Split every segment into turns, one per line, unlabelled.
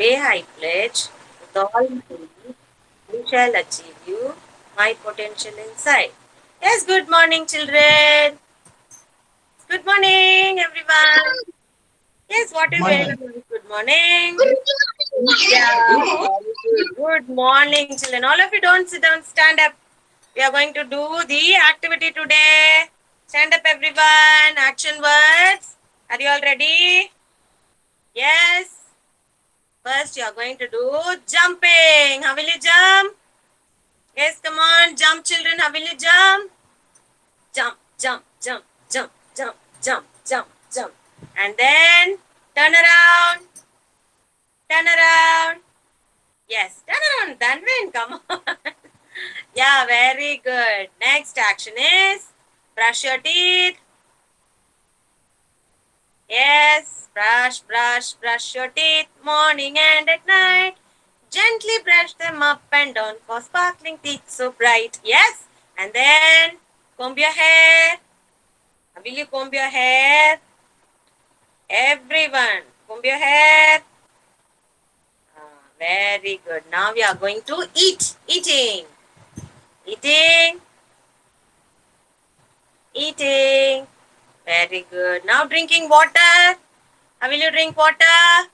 Today I pledge with all my might, I shall achieve you my potential inside. Yes, good morning, children. Good morning, everyone. Yes, what is going
Morning.
on? Good morning. Yeah, very good. Good morning, children. All of you don't sit down, stand up. We are going to do the activity today. Stand up, everyone. Action words. Are you all ready? Yes. First, you are going to do jumping. How will you jump? Yes, come on. Jump, children. How will you jump? Jump, jump, jump, jump, jump, jump, jump, jump. And then turn around. Turn around. Yes, turn around. Danvin, come on. Yeah, very good. Next action is brush your teeth. Yes, brush, brush, brush your teeth morning and at night. Gently brush them up and down for sparkling teeth so bright. Yes, and then comb your hair. Will you comb your hair? Everyone, comb your hair. Very good. Now we are going to eat. Eating. Eating. Eating. Very good. Now drinking water. How will you drink water?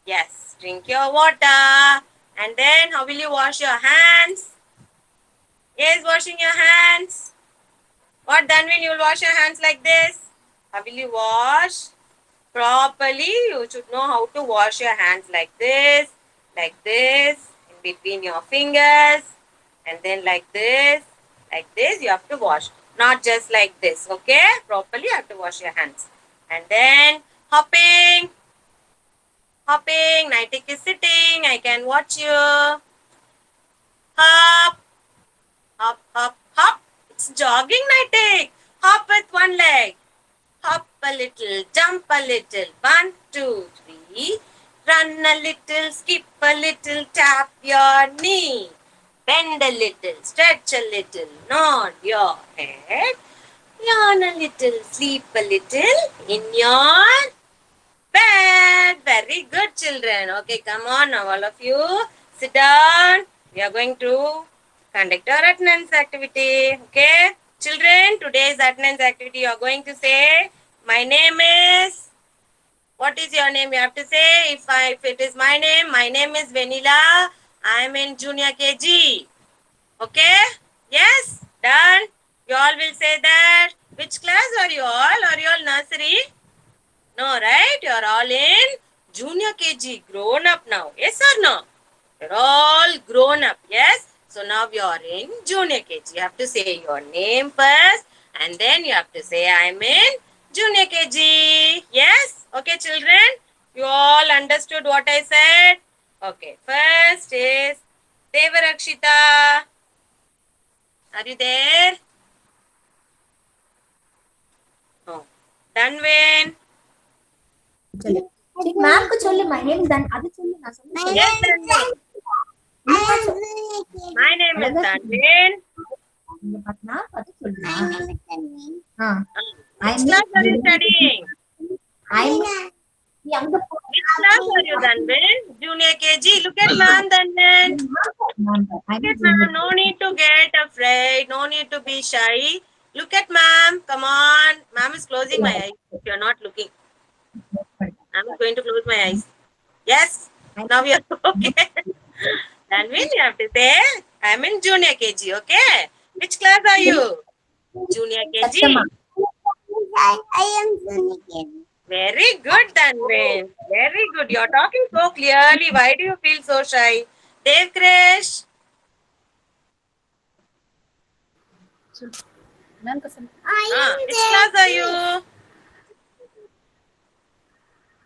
Yes, drink your water. And then how will you wash your hands? Yes, washing your hands. What then will you wash your hands like this? How will you wash? Properly, you should know how to wash your hands like this, in between your fingers, and then like this, you have to wash. Not just like this, okay? Properly, you have to wash your hands. And then hopping, hopping. Nitik is sitting. I can watch you. Hop, hop, hop, hop. It's jogging, Nitik. Hop with one leg. Hop a little, jump a little. 1, 2, 3. Run a little, skip a little, tap your knee. Bend a little, stretch a little, nod your head. Yawn a little, sleep a little in your bed. Very good, children. Okay, come on now, all of you. Sit down. We are going to conduct our attendance activity. Okay, children, today's attendance activity you are going to say, my name is, what is your name? You have to say, if it is my name is Vanilla. I am in junior KG. Okay? Yes? Done? You all will say that. Which class are you all? Are you all nursery? No, right? You are all in junior KG. Grown up now. Yes or no? You're all grown up. Yes? So now you are in junior KG. You have to say your name first and then you have to say I'm in junior KG. Yes? Okay, children? You all understood what I said? Okay. First is Devarakshita. Are you there? No. Danvin.
சொல்லு சரி மேம்க்கு சொல்லு my name தன் அது சொல்லு நான் சொல்லு
Yes, Danvin. My name is Danvin.
இங்க பாத்தனா பாத்து சொல்லுமா ஆ
Which class are you studying?
நீ அங்க போ
Which class are you, Danvin? Junior KG. Look at ma'am, Danvin. Look at ma'am. No need to get afraid. No need to be shy. Look at ma'am. Come on. Ma'am is closing my eyes. If you're not looking, I'm going to close my eyes. Yes. Now we are okay. Danvin, you have to say, I'm in junior KG. Okay. Which class are you? Junior KG.
I am Sunny.
Very good, Danvin. Very good. You're talking so clearly. Why do you feel so shy? Dev Krish. Which class are you?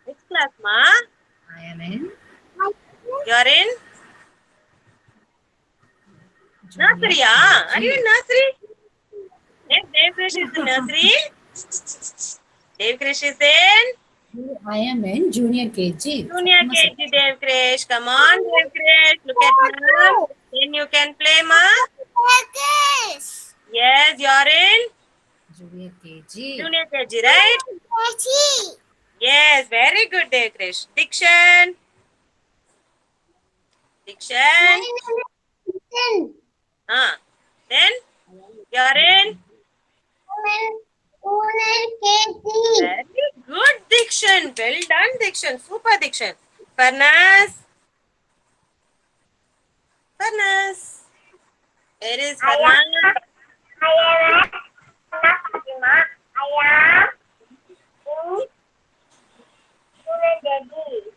Which class, ma?
I am in
You're in nursery, ah? Are you in nursery? Yes, Dev Krish is in nursery. Dev Krish is in
I am in junior KG.
junior KG, Dev Krish. Come on, Dev Krish. Look at ma'am. Then you can play, ma. Yes, you're in
Junior KG.
junior KG, right? Yes, very good, Dev Krish. Dikshan. Dikshan.
Dikshan.
Then you are in. Very good, Dikshan. Well done, Dikshan. Super, Dikshan. Farnas. Farnas. Where is Farnas?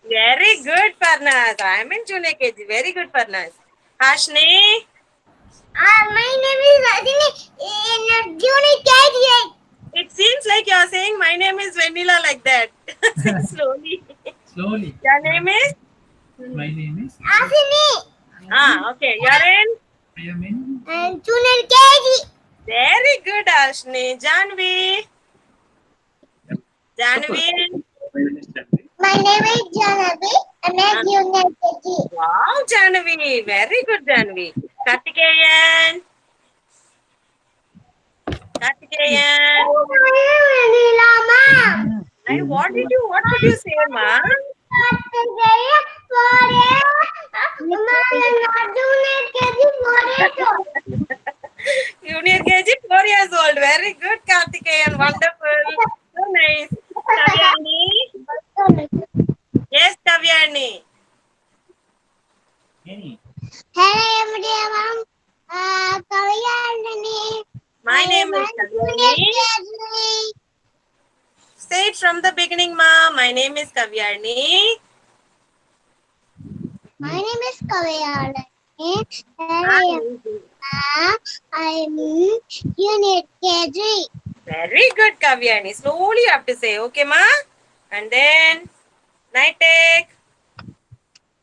Very good, Farnas. I am in junior KG. Very good, Farnas. Hashni.
My name is Rajini in junior KG.
It seems like you are saying my name is Vanilla like that. Say slowly.
Slowly.
Your name is?
My name is.
Ashini.
Okay. You are in?
I am in.
And junior KG.
Very good, Ashni. Janvi. Janvi.
My name is Janavi. I'm a junior KG.
Wow, Janvi. Very good, Janvi. Kartikeyan. Kartikeyan. What could you say, ma? Junior KG, 4 years old. Very good, Kartikeyan. Wonderful. So nice. Kavyani. Yes, Kavyani.
Any.
Hello, everyone. Kavyani.
My name is Kavyani. Say it from the beginning, ma. My name is Kavyani.
My name is Kavyani. I'm unit KG.
Very good, Kavyani. Slowly you have to say, okay, ma? And then, Naitek.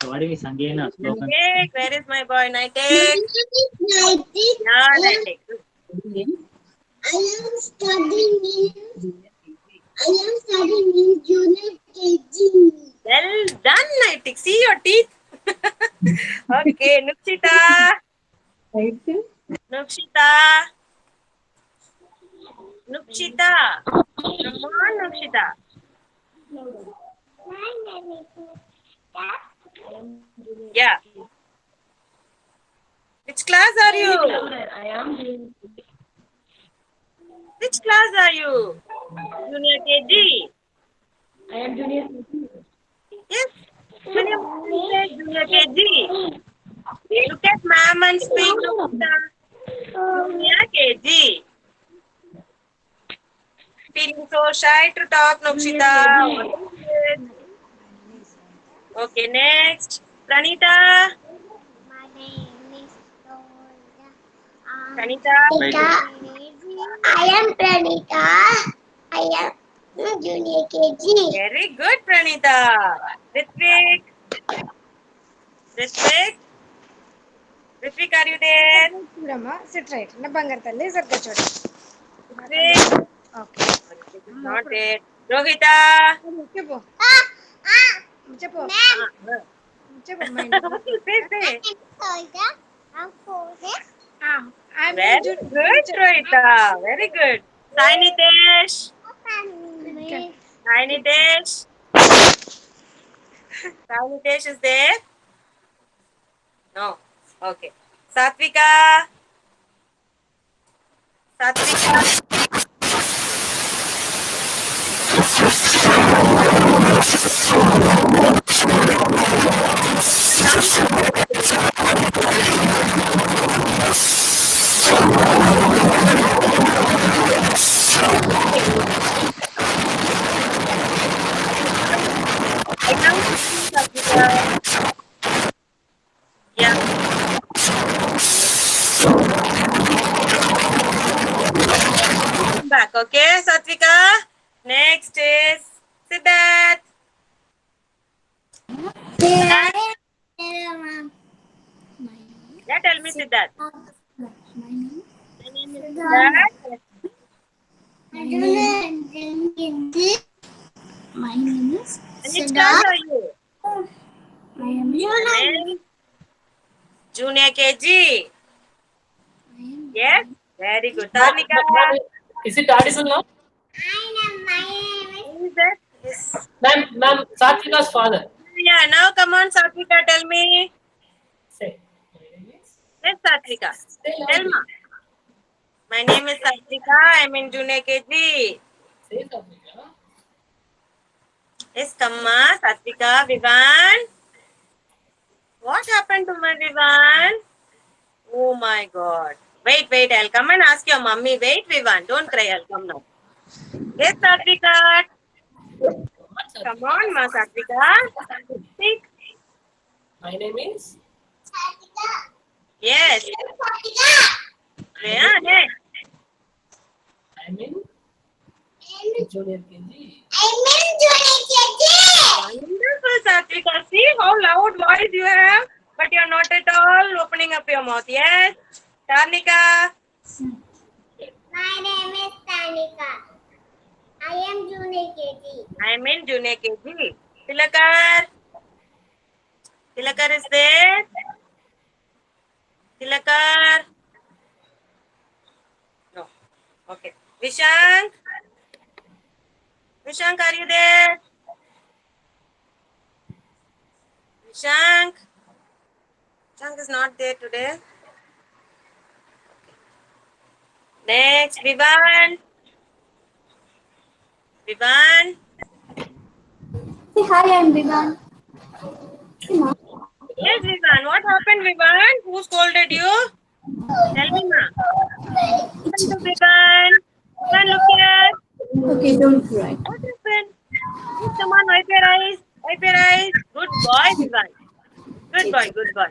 So what do we sing again?
Naitek, where is my boy, Naitek? Yeah, Naitek.
I am studying in junior KG.
Well done, Naitek. See your teeth. Okay, Nukshita. Nukshita. Nukshita. Come on, Nukshita.
My name is
Yeah. Which class are you? Which class are you? Junior KG.
I am junior KG.
Yes. Junior KG. Look at ma'am and speak. Nukshita. Junior KG. Feeling so shy to talk, Nukshita. Okay, next. Pranita.
My name is
Pranita.
I am Pranita. I am junior KG.
Very good, Pranita. Ritvik. Ritvik. Ritvik, are you there?
Rama, sit right. Na bangar talli sarga chodi.
Ritvik.
Okay.
Ritvik is not there. Rohita.
Cheppu. Cheppu. Cheppu.
Say.
I'm
Very good, Rohita. Very good. Sai Nitesh. Sai Nitesh. Sai Nitesh is there? No. Okay. Satvika. Satvika. I can't see Satvika. Yeah. Come back, okay, Satvika? Next is Siddharth. Yeah, tell me, Siddharth. My name is Siddharth.
My name is
And which class are you?
I am
I'm Junior KG. Yes? Very good. Tarnika.
Is it audible now?
Who is that? Yes.
Ma'am, Satvika's father.
Yeah, now come on, Satvika, tell me.
Say. My name is.
Yes, Satvika.
Say
Tell
loudly.
ma. My name is Satvika. I'm in junior KG.
Say Satvika.
Yes, Kamma, Satvika, Vivan. What happened to my Vivan? Oh my God. Wait. I'll come and ask your mummy. Wait, Vivan. Don't cry. I'll come now. Yes, Satvika.
What
Come
Satvika?
on, ma, Satvika. Speak.
My name is.
Yes. Yeah,
I'm
yeah.
in junior KG.
Wonderful, Satvika. See how loud voice you have, but you're not at all opening up your mouth. Yes. Tarnika.
My name is Tanika. I am junior KG.
I'm in junior KG. Tilakar. Tilakar is there. Tilakar. No. Okay. Vishank. Vishank, are you there? Vishank. Vishank is not there today. Next, Vivan. Vivan.
Say hi, I'm Vivan.
Yes, Vivan. What happened, Vivan? Who scolded you? Tell me, ma. Listen to Vivan. Vivan, look here.
Okay, don't cry.
What happened? Yes, come on, wipe your eyes. Wipe your eyes. Good boy, Vivan. Good boy, good boy.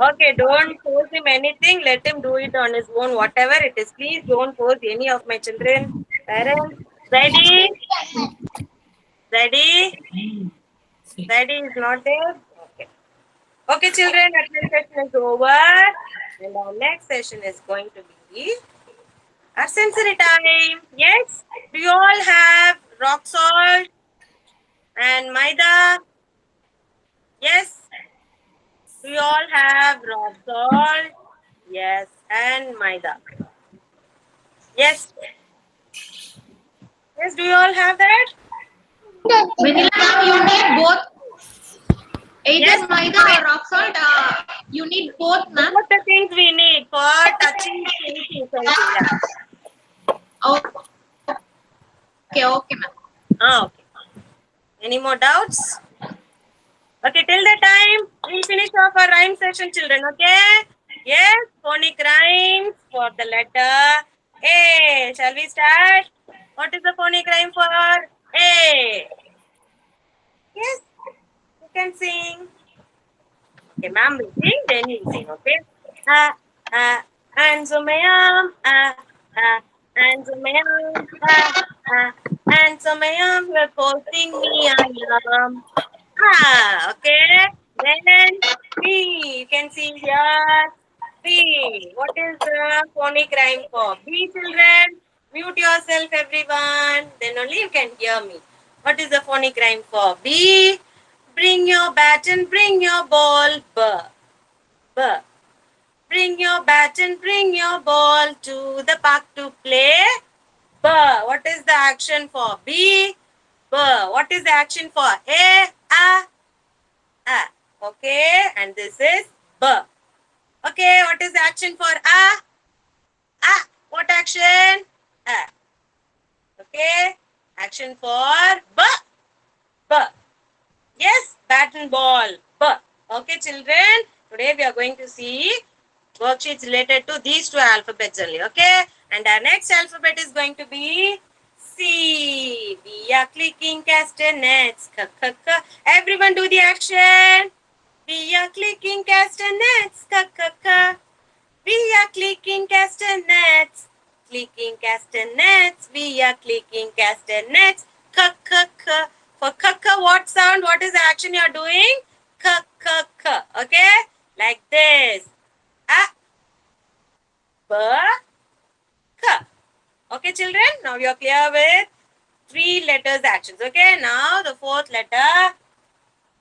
Okay, don't force him anything. Let him do it on his own, whatever it is. Please don't force any of my children. Parents, ready? Ready?
Say.
Ready is not there? Okay. Okay, children, our session is over. And our next session is going to be our sensory time. Yes? Do you all have rock salt and maida? Yes? Do you all have rock salt? Yes, and maida. Yes. Yes, do you all have that?
Vanilla, you need both. Either
Yes.
maida or rock salt. You need both, ma'am.
What the things we need for touching things essential? Yeah.
Okay, ma'am.
Okay. Any more doubts? Okay, till the time we'll finish off our rhyme session, children. Okay? Yes, phonic rhymes for the letter A. Shall we start? What is the phonic rhyme for A? Yes, you can sing. Okay, ma'am will sing, then you sing. Okay? And so mayam, and so mayam, and so mayam, you're posting me, I am. Okay. Then B. You can see here. B. What is the phonic rhyme for? B, children. Mute yourself, everyone. Then only you can hear me. What is the phonic rhyme for? B. Bring your bat and bring your ball. B. B. Bring your bat and bring your ball to the park to play. B. What is the action for? B. B. What is the action for? A. A. Okay, and this is B. Okay, what is the action for A? A. What action? A. Okay, action for B. B. Yes, bat and ball. B. Okay, children. Today we are going to see worksheets related to these two alphabets only. Okay, and our next alphabet is going to be C. We are clicking castanets. K, k, k. Everyone do the action. We are clicking castanets. K, k, k. We are clicking castanets. Clicking castanets. We are clicking castanets. K, k, k. For k, k, what sound? What is the action you are doing? K, k, k. Okay? Like this. A, B, K. Okay, children? Now you are clear with 3 letters actions. Okay? Now the 4th letter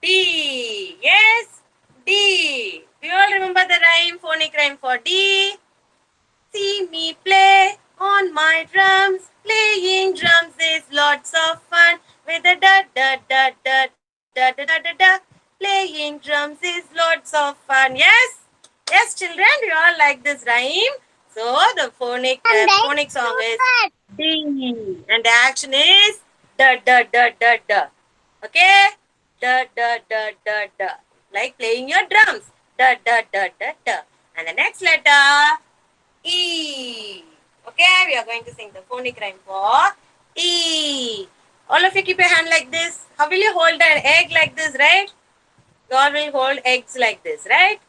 D. Yes? D. Do you all remember the rhyme, phonic rhyme for D? See me play on my drums. Playing drums is lots of fun. With a da da da da da da da da da. Playing drums is lots of fun. Yes? Yes, children, you all like this rhyme. So the phonic song is D. And the action is da da da da da. Okay? Da da da da da. Like playing your drums. Da da da da da. And the next letter E. Okay, we are going to sing the phonic rhyme for E. All of you keep your hand like this. How will you hold an egg like this, right? You all will hold eggs like this, right?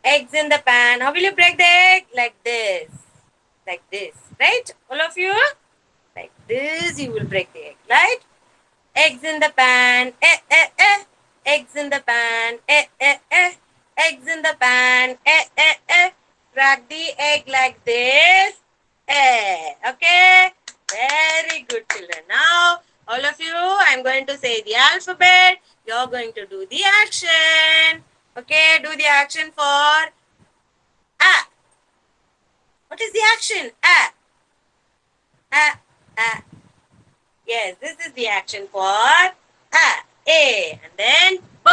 Eggs in the pan. How will you break the egg? Like this. Like this, right? All of you? Like this, you will break the egg, right? Eggs in the pan. Eh, eh, eh. Eggs in the pan. Eh, eh, eh. Eggs in the pan. Eh, eh, eh. Crack the egg like this. Eh. Okay? Very good, children. Now, all of you, I'm going to say the alphabet. You're going to do the action. Okay? Do the action for A. What is the action? A. A. A. Yes, this is the action for A. A. And then B.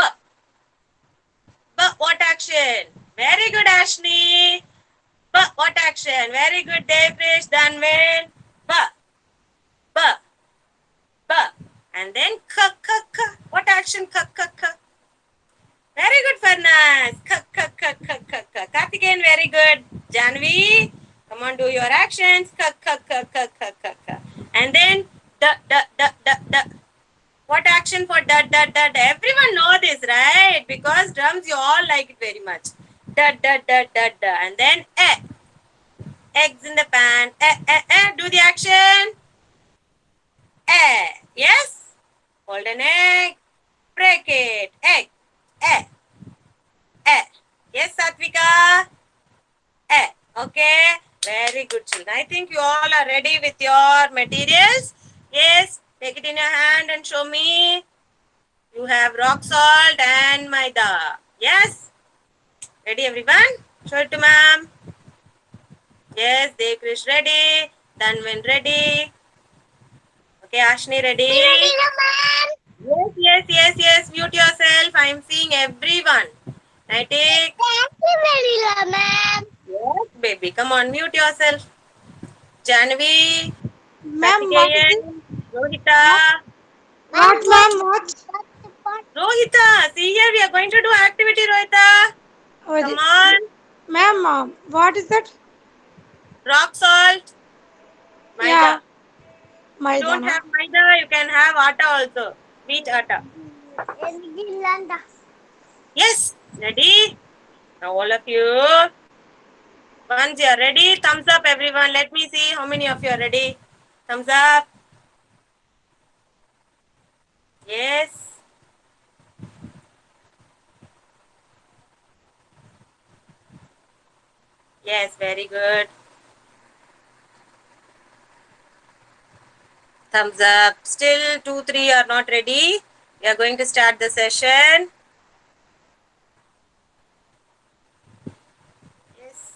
B. What action? Very good, Ashni. B. What action? Very good, Devrish, Danvin. B. B. B. And then K. K. K. What action? K. K. K. Very good, Farnaz. K. K. K. K. K. K. Karthikeyan, very good. Janvi, come on, do your actions. K. K. K. K. K. K. K. And then da da da da da. What action for da da da da? Everyone know this, right? Because drums, you all like it very much. Da da da da da. And then eh. Eggs in the pan. Eh, eh, eh. Do the action. Eh. Yes? Hold an egg. Break it. Egg. Eh. Eh. Yes, Satvika? Eh. Okay. Very good, children. I think you all are ready with your materials. Yes. Take it in your hand and show me. You have rock salt and maida. Yes? Ready, everyone? Show it to ma'am. Yes, Devkrish ready. Danvin ready. Okay, Ashni ready. Yes, yes, yes, yes. Mute yourself. I am seeing everyone. I take.
ma'am.
Yes, baby. Come on, mute yourself. Janvi.
Ma'am, what is it?
Rohita.
What, ma'am? What?
Rohita. See here, we are going to do activity, Rohita.
Oh,
Come on.
Ma'am, what is that?
Rock salt. Maida.
Yeah.
You
Maida.
don't have maida, you can have atta also. Wheat atta. Yes. Ready? Now all of you. Once you are ready, thumbs up everyone. Let me see how many of you are ready. Thumbs up. Yes. Yes, very good. Thumbs up. Still 2, 3 are not ready. We are going to start the session. Yes.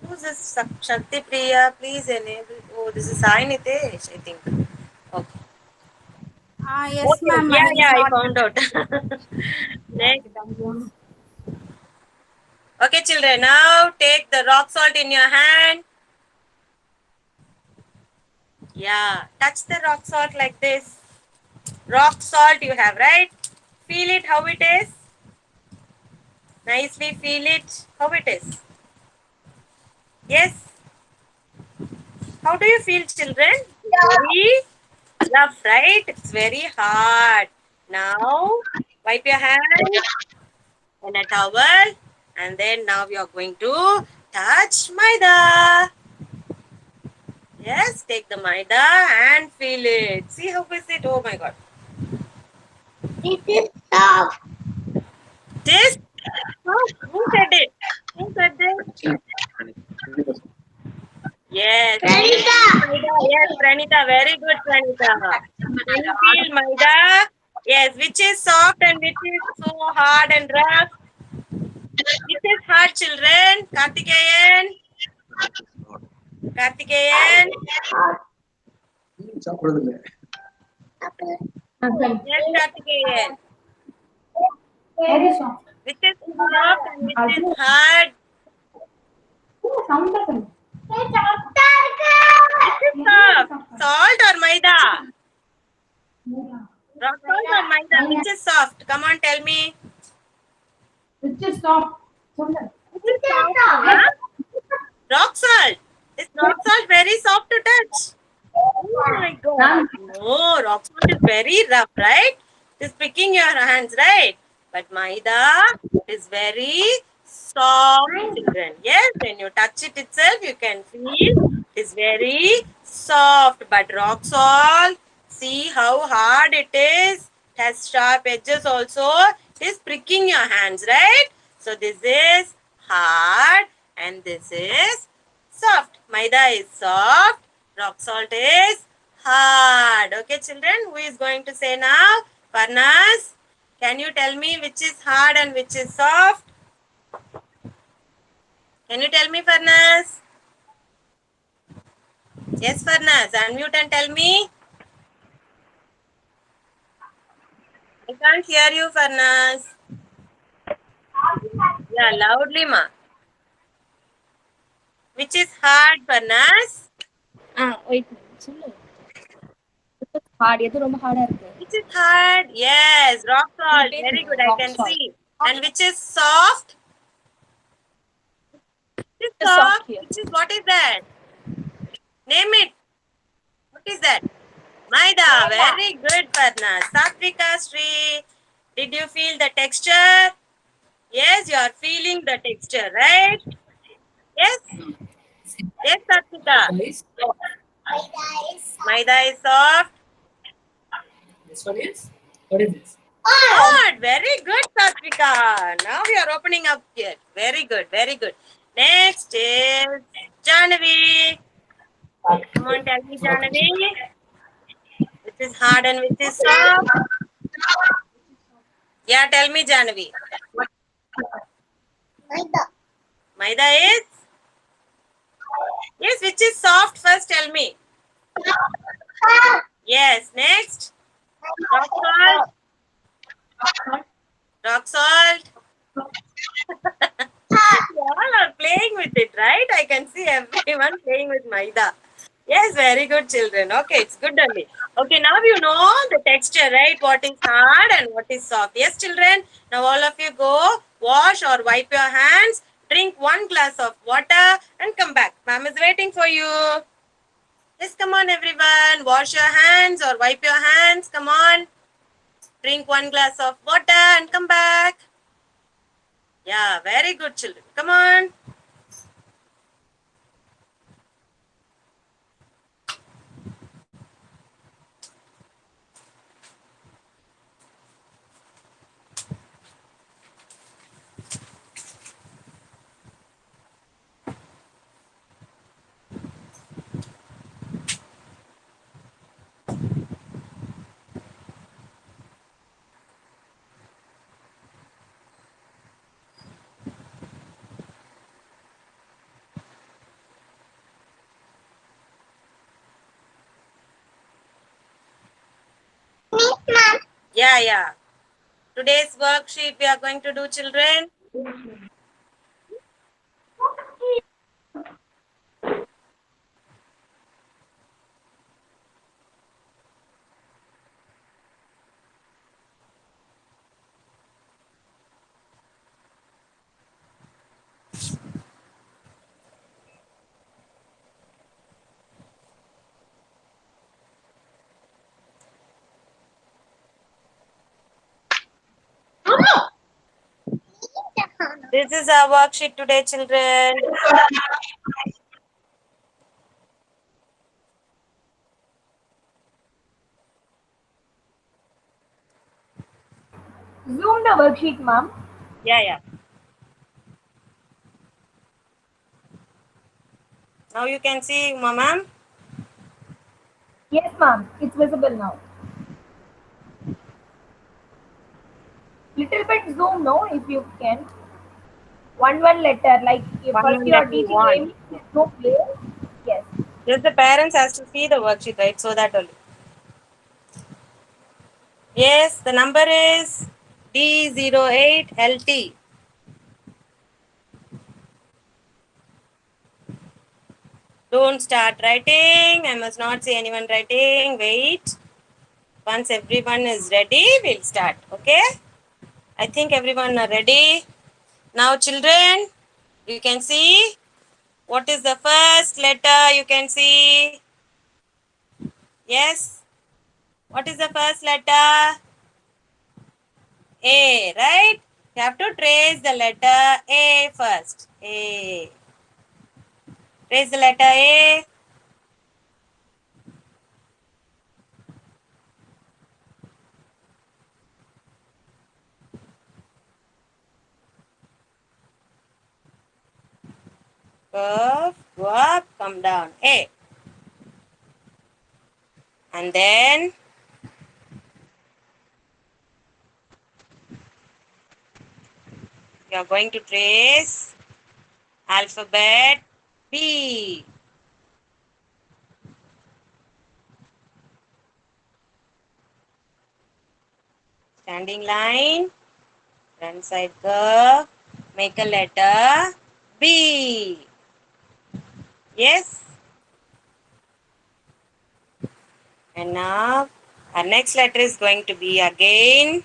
Who's this Shakti Priya? Please enable. Oh, this is Sai Nitesh, I think. Okay.
Yes,
Okay.
ma'am.
Yeah,
mine is
I
not-
found out. Next. Okay, children. Now take the rock salt in your hand. Yeah, touch the rock salt like this. Rock salt you have, right? Feel it how it is. Nicely feel it how it is. Yes. How do you feel, children? Very rough, right? It's very hard. Now, wipe your hand in a towel. And then now we are going to touch maida. Yes, take the maida and feel it. See how is it? Oh my God.
It is soft.
This? Who said it? Who said this? Yes.
Pranita.
Yes, Pranita. Very good, Pranita. Can you feel maida? Yes, which is soft and which is so hard and rough? Which is hard, children? Karthikeyan? Karthikeyan? Yes, Karthikeyan.
Very soft.
Which is soft and which is hard?
Sound doesn't.
Which is soft? Salt or maida? Rock salt or maida? Which is soft? Come on, tell me.
Which is soft. Sound.
Which is soft? Huh? Rock salt. Is rock salt very soft to touch? Oh my god. No, rock salt is very rough, right? It's pricking your hands, right? But maida is very soft, children. Yes, when you touch it itself, you can feel it is very soft. But rock salt, see how hard it is. It has sharp edges also. It is pricking your hands, right? So this is hard and this is soft. Maida is soft. Rock salt is hard. Okay, children, who is going to say now? Farnas, can you tell me which is hard and which is soft? Can you tell me, Farnas? Yes, Farnas, unmute and tell me. I can't hear you, Farnas. Yeah, loudly, ma. Which is hard, Farnas?
Wait. Hard. எது ரொம்ப ஹார்டா இருக்கு?
Which is hard? Yes, rock salt. Very good, I
Rock
can
salt.
see. And which is soft? Which is
It's soft
soft?
here.
Which is, what is that? Name it. What is that? Maida. Very good, Farnas. Satvika Sri. Did you feel the texture? Yes, you are feeling the texture, right? Yes? Yes, Satvika.
Guys,
Maida is soft.
this one is. What is this?
Good. Very good, Satvika. Now we are opening up here. Very good. Very good. Next is Janavi. Come on, tell me, Janavi. Which is hard and which is soft? Yeah, tell me, Janavi.
Maida.
Maida is? Yes, which is soft? First, tell me. Yes, next. Rock salt. Rock salt. You all are playing with it, right? I can see everyone playing with Maida. Yes, very good, children. Okay, it's good only. Okay, now you know the texture, right? What is hard and what is soft. Yes, children. Now all of you go wash or wipe your hands, drink 1 glass of water and come back. Ma'am is waiting for you. Yes, come on, everyone. Wash your hands or wipe your hands. Come on. Drink 1 glass of water and come back. Yeah, very good, children. Come on. Yeah. Today's worksheet we are going to do, children. This is our worksheet today, children.
Zoom the worksheet, ma'am.
Yeah. Now you can see, ma'am.
Yes, ma'am. It's visible now. Little bit zoom, no, if you can. One letter, like if
One
first you are
letter,
teaching
one.
name, no place. Yes.
Just the parents has to see the worksheet, right? So that only. Yes, the number is D08LT. Don't start writing. I must not see anyone writing. Wait. Once everyone is ready, we'll start. Okay? I think everyone are ready. Now, children, you can see what is the first letter you can see. Yes? What is the first letter? A, right? You have to trace the letter A first. A. Trace the letter A. Curve, go up, come down. A. And then you are going to trace alphabet B. Standing line, front side curve, make a letter B. Yes? And now our next letter is going to be again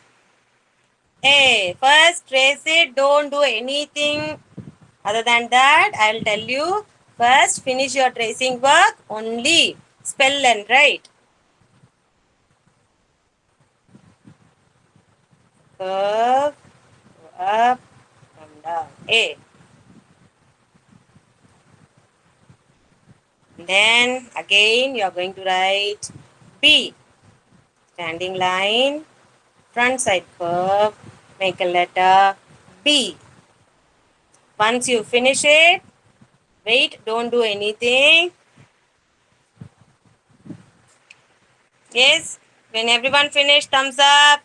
A. First trace it, don't do anything other than that. I'll tell you. First finish your tracing work, only spell and write. Curve, go up, come down. A. Then again you are going to write B. Standing line, front side curve, make a letter B. Once you finish it, wait, don't do anything. Yes, when everyone finished, thumbs up.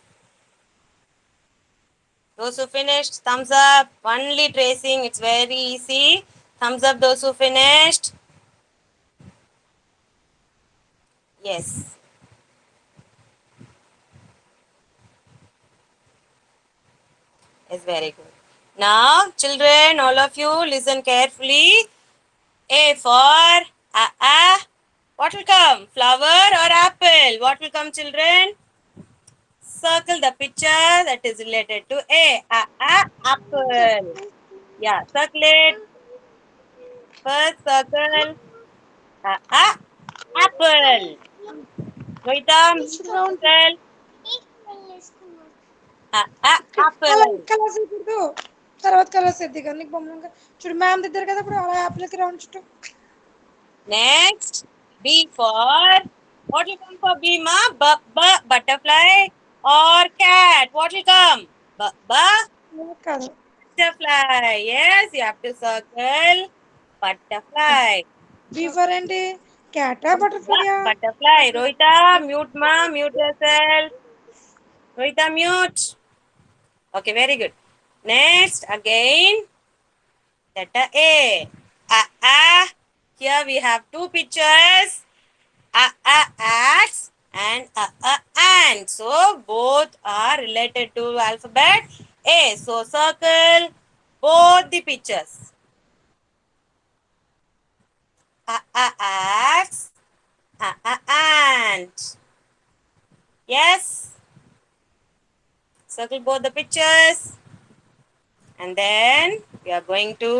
Those who finished, thumbs up. Only tracing, it's very easy. Thumbs up those who finished. Yes. It's very good. Now, children, all of you, listen carefully. A for what will come? Flower or apple? What will come, children? Circle the picture that is related to A. Apple. Yeah, circle it. First circle. Apple. Rohita, circle.
అలా
Apple.
Colours వేయకూడదు తర్వాత colours వేద్ది కానీ నీకు బొమ్మలు చూడు ma'am దిద్దారు కదా ఇప్పుడు అలా యాప్లకి రౌండ్ చుట్టూ
Next, B for what will come for B, ma? Butterfly or cat? What will come?
కాదు
Butterfly. Yes, you have to circle butterfly.
B for ఏంటి క్యాటా బటర్ఫ్లైయా
Butterfly. Rohita, mute ma, mute yourself. Rohita, mute. Okay, very good. Next, again, letter A. Here we have two pictures. Axe and ant. So both are related to alphabet A. So circle both the pictures. Axe, ant. Yes. Circle both the pictures. And then we are going to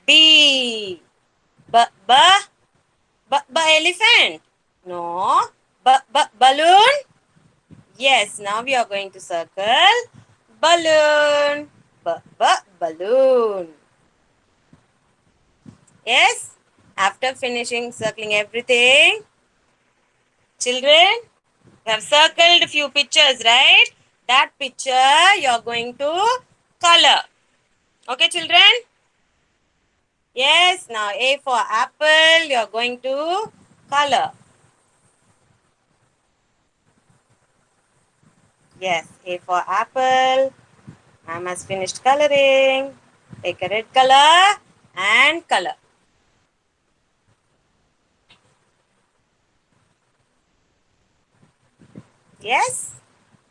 B. Elephant. No. Balloon. Yes. Now we are going to circle balloon. Balloon. Yes. After finishing circling everything, children, you have circled a few pictures, right? That picture you are going to color. Okay, children? Yes. Now A for apple, you are going to color. Yes, A for apple. Ma'am has finished coloring. Take a red color and color. Yes?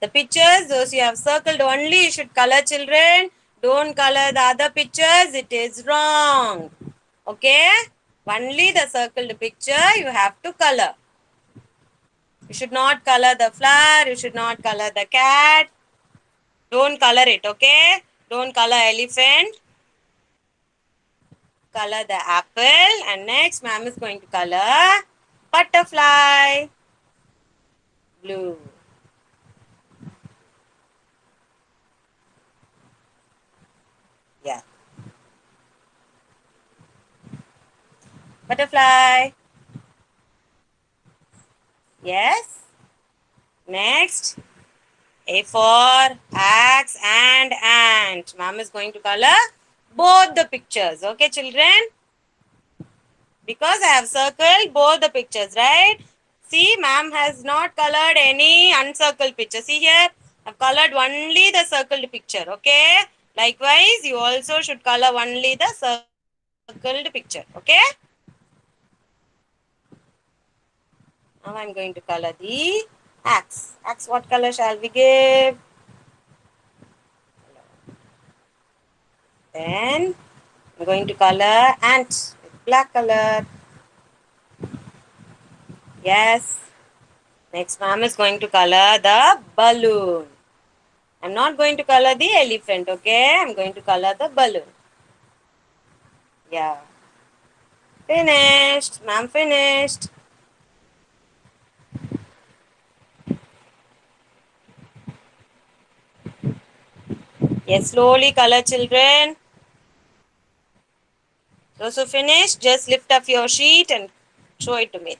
The pictures, those you have circled only, you should color, children. Don't color the other pictures, it is wrong. Okay? Only the circled picture you have to color. You should not color the flower, you should not color the cat. Don't color it, okay? Don't color elephant. Color the apple. And next, ma'am is going to color butterfly. Blue. Yeah. Butterfly. Yes. Next. A for axe and ant. Ma'am is going to color both the pictures. Okay, children? Because I have circled both the pictures, right? See, ma'am has not colored any uncircled picture. See here, I've colored only the circled picture. Okay? Likewise, you also should color only the circled picture. Okay? Now I'm going to color the axe. Axe, what color shall we give? Then I'm going to color ant with black color. Yes. Next, ma'am is going to color the balloon. I'm not going to color the elephant, okay? I'm going to color the balloon. Yeah. Finished. Ma'am finished. Yes, slowly color, children. Those who finished, just lift up your sheet and show it to me.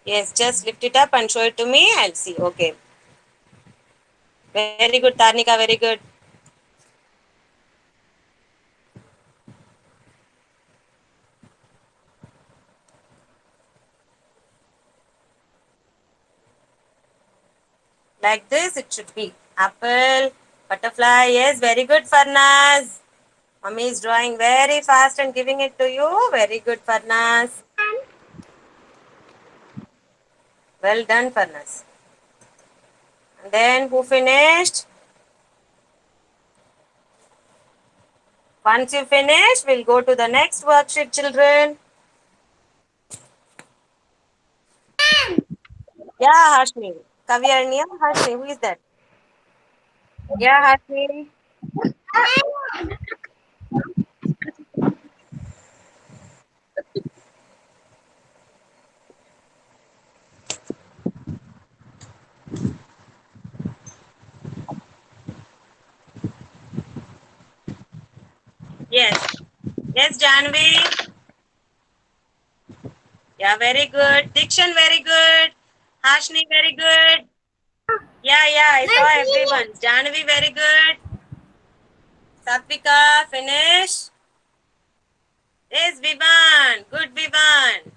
Yes, just lift it up and show it to me. I'll see. Okay. Very good, Tarnika. Very good. Like this, it should be. Apple, butterfly. Yes, very good, Farnaz. Mommy is drawing very fast and giving it to you. Very good, Farnaz. Well done, Farnaz. And then who finished? Once you finish, we'll go to the next worksheet, children. Yeah, Hashmi. Kavyarnia, Hashmi, who is that? Yeah, Hashmi. Yes. Yes, Janvi. Yeah, very good. Dikshan, very good. Hashni, very good. Yeah, I saw everyone. Janvi, very good. Satvika, finish. Yes, Vivan. Good, Vivan.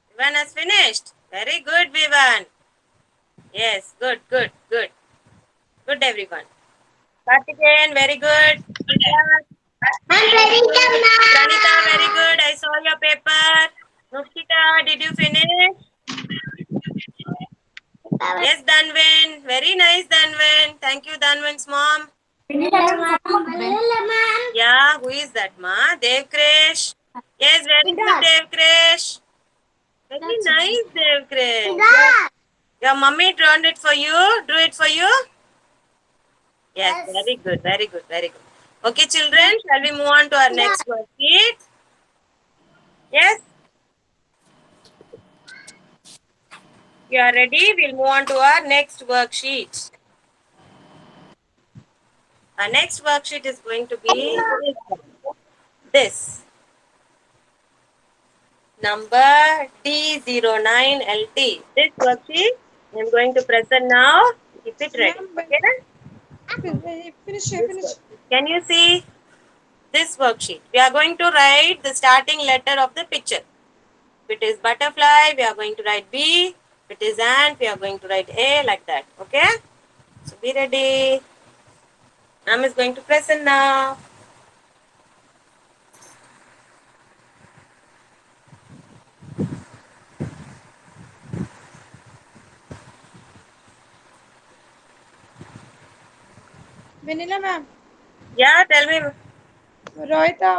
Vivan has finished. Very good, Vivan. Yes, good. Good, everyone. Kartikeyan, very good. Pranita, very good. I saw your paper. Nukshika, did you finish? Yes, Danvin. Very nice, Danvin. Thank you, Danvin's mom. Yeah, who is that, ma? Devkrish. Yes, very good, Devkrish. Very nice, Devkrish. Your mummy turned it for you. Drew it for you. Yes, very good. Okay, children, shall we move on to our next worksheet? Yes? You are ready? We'll move on to our next worksheet. Our next worksheet is going to be this. Number D09LT. This worksheet I'm going to present now. Keep it ready. Okay?
Finish.
Can you see this worksheet? We are going to write the starting letter of the picture. If it is butterfly, we are going to write B. If it is ant, we are going to write A, like that. Okay? So be ready. Ma'am is going to present now.
Vanilla ma'am.
Yeah, tell me.
Rohita,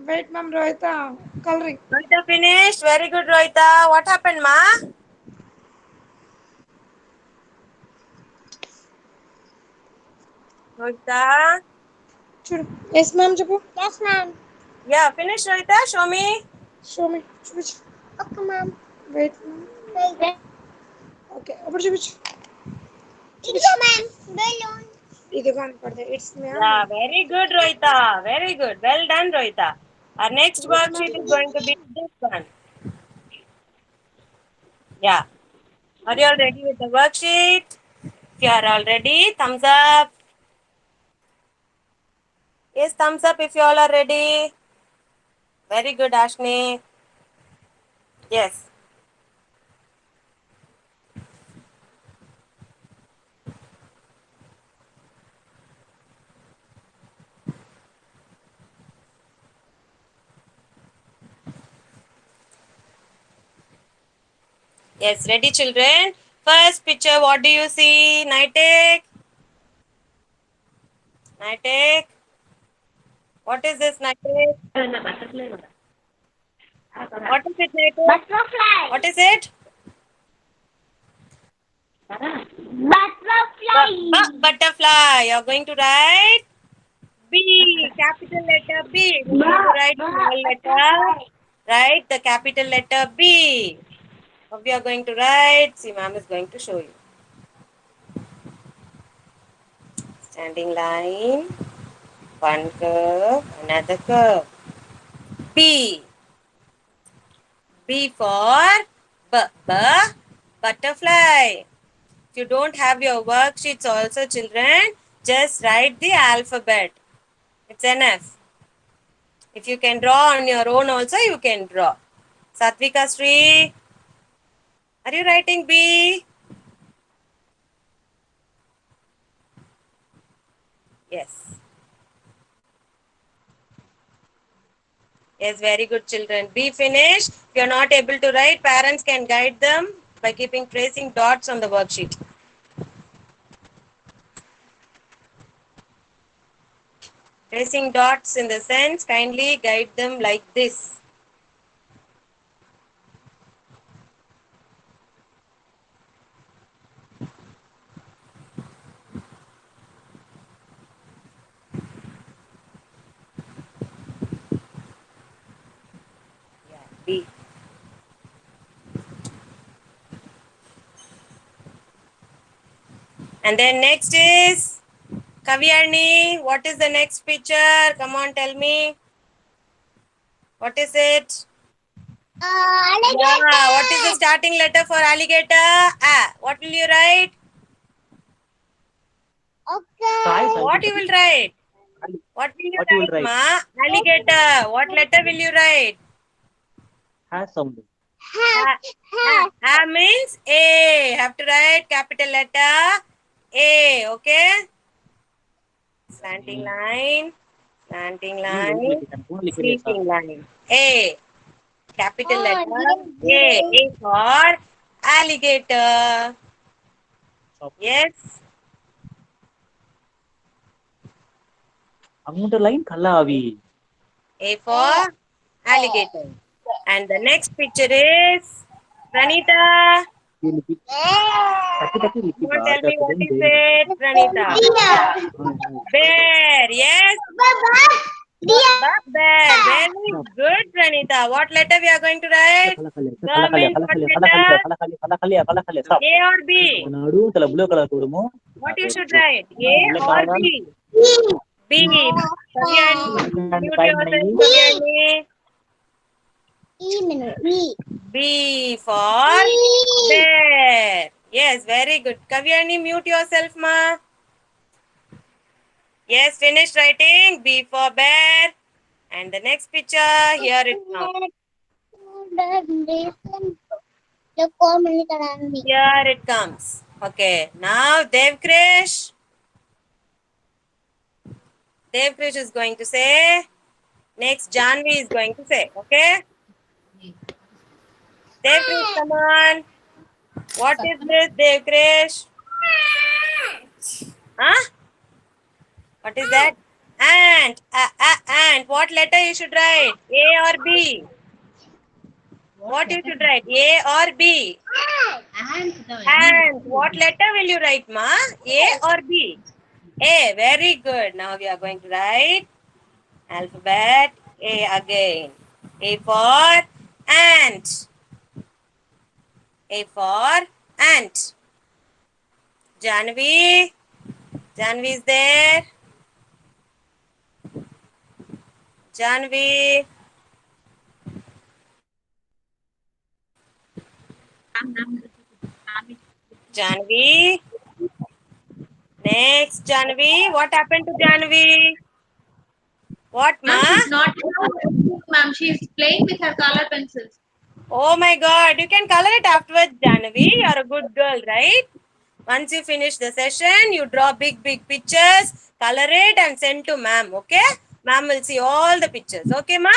wait ma'am, Rohita, coloring.
Rohita finished. Very good, Rohita. What happened, ma? Rohita.
చూడు. Yes ma'am, చెప్పు.
Yes, ma'am.
Yeah, finish, Rohita. Show me.
Show me. చూపించు.
Okay, ma'am.
Wait.
Wait.
Okay, అప్పుడు చూపించు.
Idigo, ma'am. Balloon.
ఇది కనపడదు. It's ma'am.
Yeah, very good, Rohita. Very good. Well done, Rohita. Our next worksheet is going to be this one. Yeah. Are you all ready with the worksheet? If you are all ready, thumbs up. Yes, thumbs up if you all are ready. Very good, Ashni. Yes. Yes, ready, children. First picture, what do you see? Nitek? Nitek? What is this, Nitek? What is it, Nitek?
Butterfly.
What is it?
Butterfly.
Butterfly. You're going to write B, capital letter B. You're going to write small letter. Write the capital letter B. How we are going to write? See, ma'am is going to show you. Standing line, one curve, another curve. B. B for butterfly. If you don't have your worksheets also, children, just write the alphabet. It's enough. If you can draw on your own also, you can draw. Satvika Sri, are you writing B? Yes. Yes, very good, children. B finished. If you are not able to write, parents can guide them by keeping tracing dots on the worksheet. Tracing dots in the sense, kindly guide them like this. Yeah, B. And then next is Kavyani. What is the next picture? Come on, tell me. What is it?
Alligator.
Yeah, what is the starting letter for alligator? A. What will you write?
Okay.
What you will write? What will you write, ma? Alligator. What letter will you write?
Has sound.
A means A. Have to write capital letter A. Okay. Slanting line. Slanting line. Sleeping line. A. Capital letter A. A for alligator. Yes.
Angunta line kallavi.
A for alligator. And the next picture is Pranita. Come on, tell me what is it, Pranita? Bear. Yes. Bear. Very good, Pranita. What letter we are going to write? G means what letter? A or B? What you should write? A or B? B. Kavyani, mute yourself, Kavyani. B for bear. Yes, very good. Kavyani, mute yourself, ma. Yes, finish writing. B for bear. And the next picture, here it comes. Here it comes. Okay, now Devkrish. Devkrish is going to say. Next, Janvi is going to say. Okay? Devkrish, come on. What is this, Devkrish? Huh? What is that? Ant. Ant. What letter you should write? A or B? What you should write? A or B? Ant. What letter will you write, ma? A or B? A. Very good. Now we are going to write alphabet A again. A for ant. A for ant. Janvi. Janvi is there. Janvi. Janvi. Next, Janvi. What happened to Janvi? What, ma?
Ma'am, she's not in her room, ma'am. She's playing with her color pencils.
Oh my God. You can color it afterwards, Janvi. You're a good girl, right? Once you finish the session, you draw big pictures, color it and send to ma'am, okay? Ma'am will see all the pictures, okay, ma?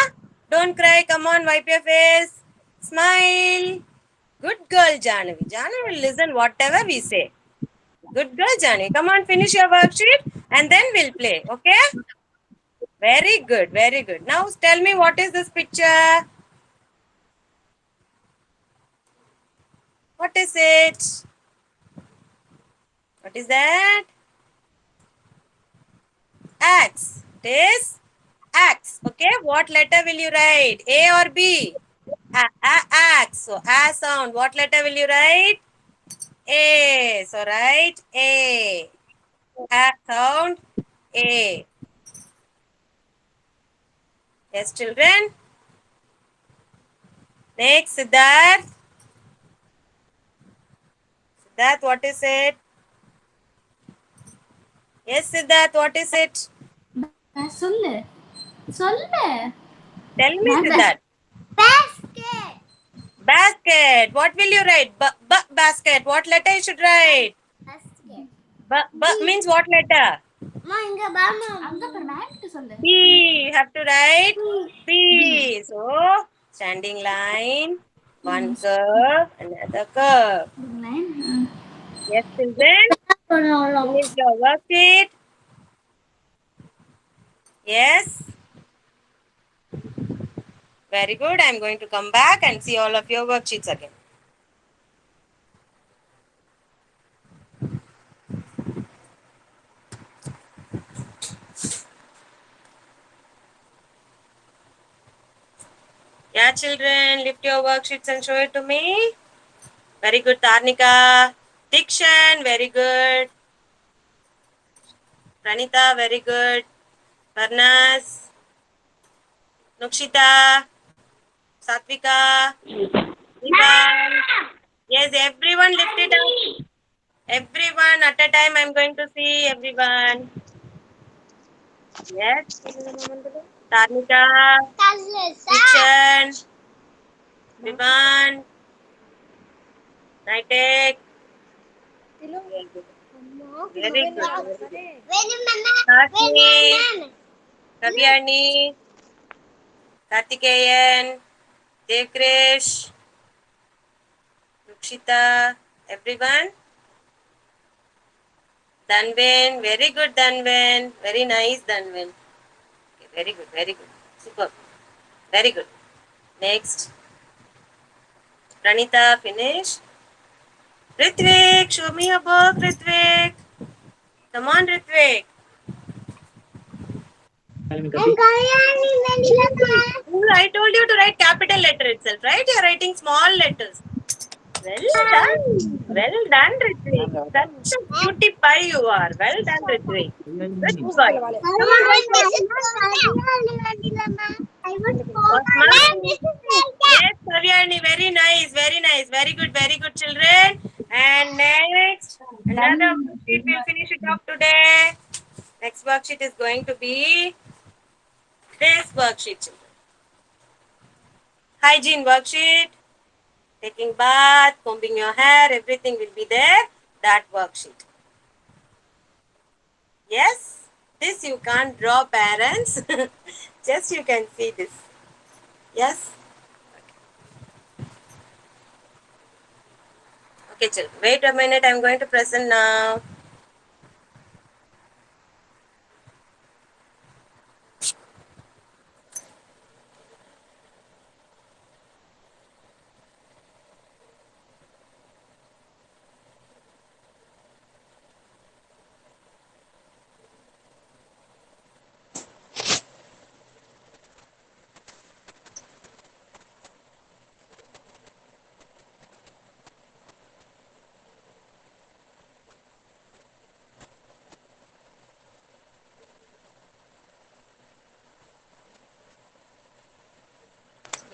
Don't cry. Come on, wipe your face. Smile. Good girl, Janvi. Janvi will listen whatever we say. Good girl, Janvi. Come on, finish your worksheet and then we'll play, okay? Very good, very good. Now tell me, what is this picture? What is it? What is that? Axe. It is axe. Okay. What letter will you write? A or B? Axe. So A sound. What letter will you write? A. So write A. A sound. A. Yes, children. Next, Siddharth. Siddharth, what is it? Yes, Siddharth, what is it?
சொல்லு சொல்லு
Tell me, Siddharth.
Basket.
Basket. What will you write? Basket. What letter you should write?
Basket.
Means what letter?
Ma, inga ba, ma.
அங்க பாரு மேம்கிட்ட சொல்லு
B. You have to write B. So, standing line, one curve, another curve. Yes, children. Finish your worksheet. Yes. Very good. I'm going to come back and see all of your worksheets again. Yeah, children, lift your worksheets and show it to me. Very good, Tarnika. Dikshan, very good. Pranita, very good. Varnas. Nukshita. Satvika. Ivan. Yes, everyone lift it up. Everyone at a time, I'm going to see everyone. Yes. Tarnika. Dikshan. Vivan. Nitek. Very good. Sakshi. Kavyani. Kartikeyan. Devkrish. Nukshita. Everyone. Danvin. Very good, Danvin. Very nice, Danvin. Okay, very good, very good. Super. Very good. Next. Pranita, finish. Ritvik, show me your book, Ritvik. Come on, Ritvik.
I'm Kalyani Venilama.
I told you to write capital letter itself, right? You're writing small letters. Well done. Well done, Ritvik. Such a cutie pie you are. Well done, Ritvik. Good boy. Come on,
I was
Yes, Kavyani, very nice, very nice. Very good, children. And next, another worksheet. We'll finish it off today. Next worksheet is going to be this worksheet, children. Hygiene worksheet. Taking bath, combing your hair, everything will be there. That worksheet. Yes, this you can't draw, parents. Just you can see this. Yes. Okay, children. Wait a minute. I'm going to present now.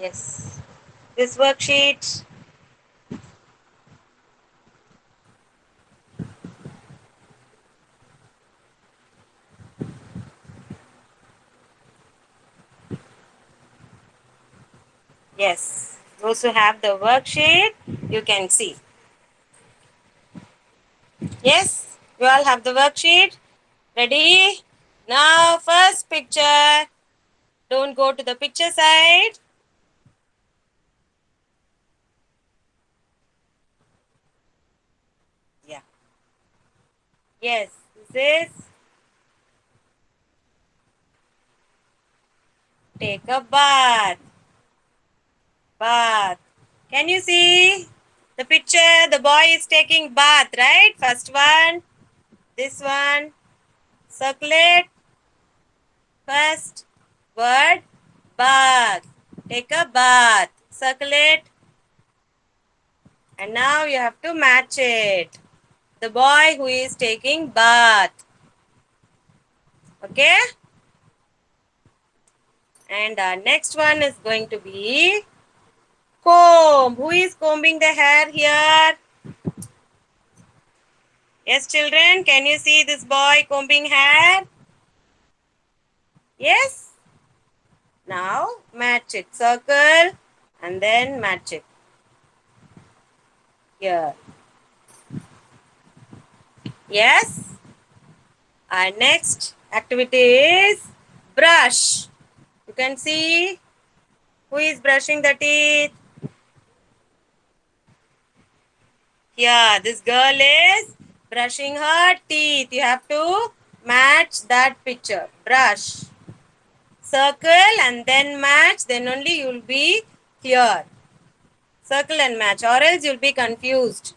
Yes. This worksheet. Yes. Those who have the worksheet, you can see. Yes. You all have the worksheet. Ready? Now, first picture. Don't go to the picture side. Yeah. Yes. This is take a bath. Bath. Can you see the picture? The boy is taking bath, right? First one. This one. Circle it. First word bath. Take a bath. Circle it. And now you have to match it. The boy who is taking bath. Okay? And our next one is going to be comb. Who is combing the hair here? Yes, children, can you see this boy combing hair? Yes? Now match it. Circle and then match it. Here. Yes? Our next activity is brush. You can see who is brushing the teeth. Here, this girl is brushing her teeth. You have to match that picture. Brush. Circle and then match. Then only you will be here. Circle and match, or else you'll be confused.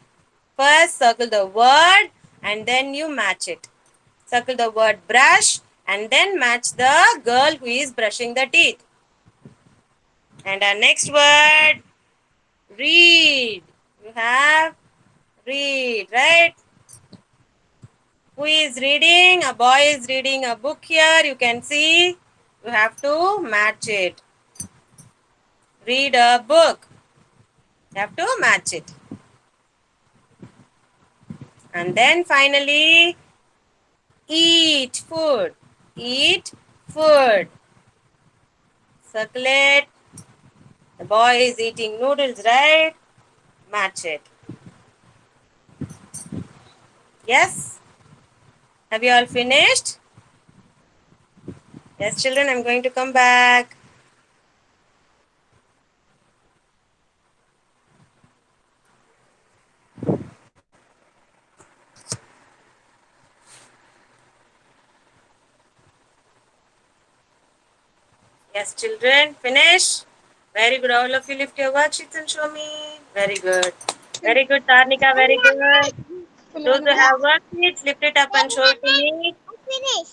First, circle the word and then you match it. Circle the word brush and then match the girl who is brushing the teeth. And our next word, read. You have read, right? Who is reading? A boy is reading a book here. You can see. You have to match it. Read a book. You have to match it. And then finally, eat food. Eat food. Circle it. The boy is eating noodles, right? Match it. Yes? Have you all finished? Yes, children, I'm going to come back. Yes, children, finish. Very good. All of you lift your worksheets and show me. Very good. Very good, Tarnika. Very good. Those who have worksheets, lift it up and show it to me.
Finish.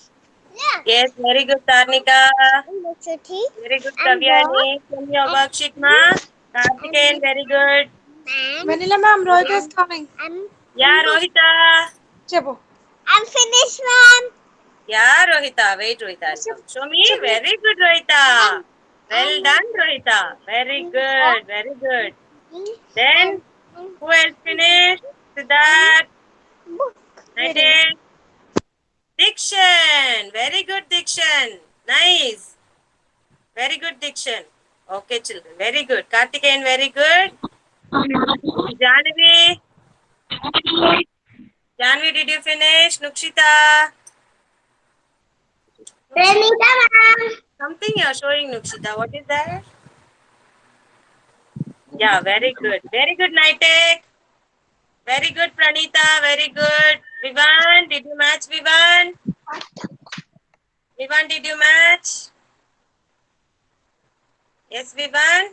Yeah.
Yes, very good, Tarnika.
University.
Very good,
And
Kavyani. Show me your worksheet, ma. Karthikeyan, very good.
Vanilla ma'am, Rohit is coming.
Yeah, Rohita.
Chepo.
I'm finished, ma'am.
Yeah, Rohita. Wait, Rohita. I'll come. Show me. Very good, Rohita. Well done, Rohita. Very good. Very good. Then, who else finished? Siddharth. Nitin. Diction. Very good, Diction. Nice. Very good, Diction. Okay, children. Very good. Karthikeyan, very good. Janvi. Janvi, did you finish? Nukshita.
Pranita, ma'am.
Something you're showing, Nukshita. What is that? Yeah, very good. Very good, Nitek. Very good, Pranita. Very good. Vivan, did you match Vivan? Vivan, did you match? Yes, Vivan?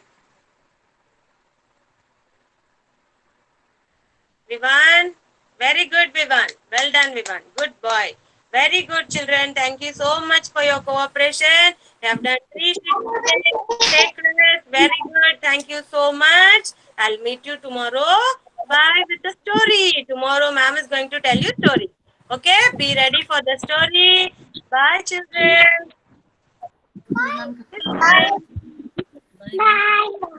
Vivan? Very good, Vivan. Well done, Vivan. Good boy. Very good, children. Thank you so much for your cooperation. You have done 3 sheets today. Take rest. Very good. Thank you so much. I'll meet you tomorrow. Bye with the story. Tomorrow, ma'am is going to tell you story. Okay? Be ready for the story. Bye, children. Bye.
Bye.